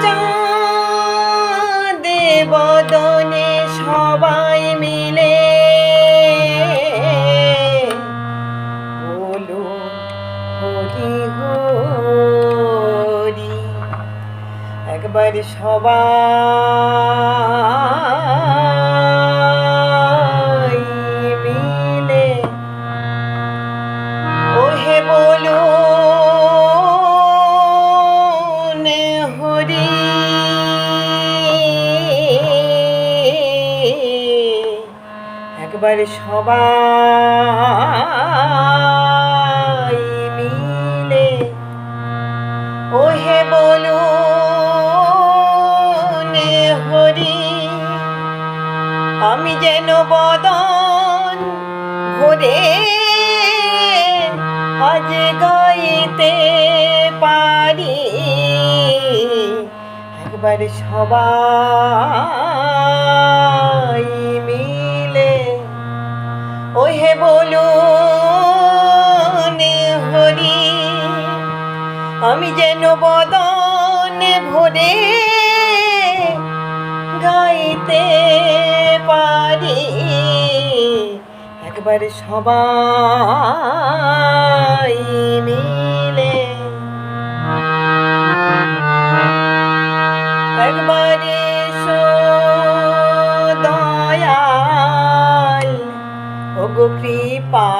চাঁদে বদনে সবাই মিলে বলুন হরি হরি। একবার সবাই মিলে ওহে বলুন হরি। একবার সবাই মিলে ওহে বলুন হরি। আমি যেন বদন ভরে আজ গাইতে পারি। একবার সবাই মিলে ওহে বলুন হরি। আমি যেন বদন ভরে গাইতে পারি। একবার সবাই মিলে একবার এসো দয়াল ওগো কৃপা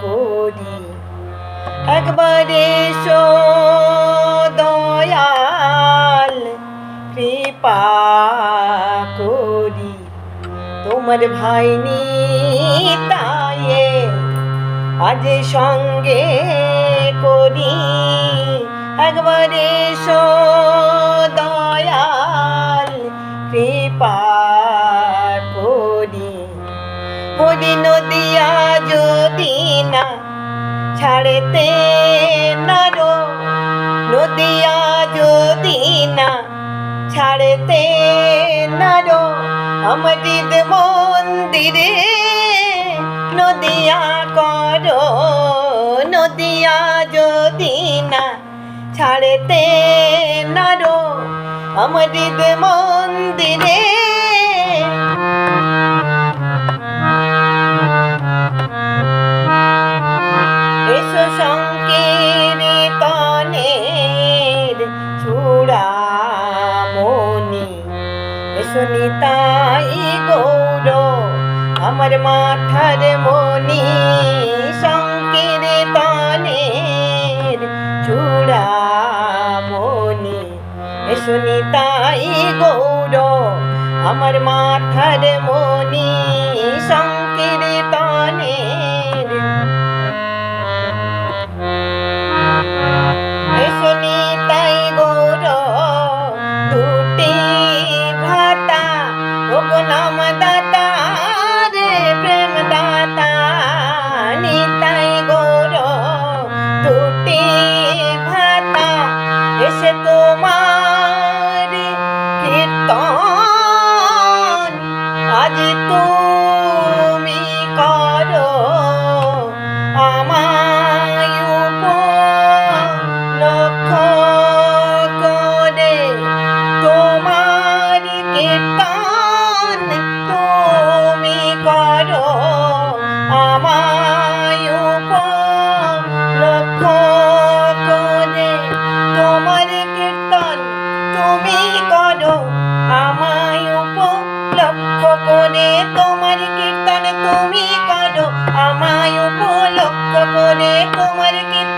করি। একবার এসো দয়াল কৃপা করি। তোমার ভাই নিতাইয়ে আজ সঙ্গে করি। একবার এসো দয়াল কৃপা করি। হরি নদিয়া যদি না ছাড়তে নারো, নদিয়া যদি না ছাড়তে নারো অমৃত মন্দিরে নদিয়া করো। নদিয়া যদি না ছাড়তে নারো অমৃত মন্দিরে এসো সংকীর্তনের চূড়ামণি। এসো নিতাই গৌর আমার মাথার মণি। সংকীর্তনের চূড়ামণি। এসো নিতাই গৌর আমার মাথার মণি। সংকীর্তনের এসো নিতাই গৌর দুটি ভাতা ওগো নাম দাতা রে প্রেম দাতা। নিতাই গৌর দুটি ভাতা এসে তোমার কীর্তন আজ তুমি করো। আমায় উপলক্ষ্য করে তোমার কীর্তন তুমি করো। আমায় উপলক্ষ্য করে তোমার কীর্তন তুমি করো। আমায় উপলক্ষ্য করে তোমার কীর্তন তুমি করো। আমায় উপলক্ষ্য করে তোমার কীর্তন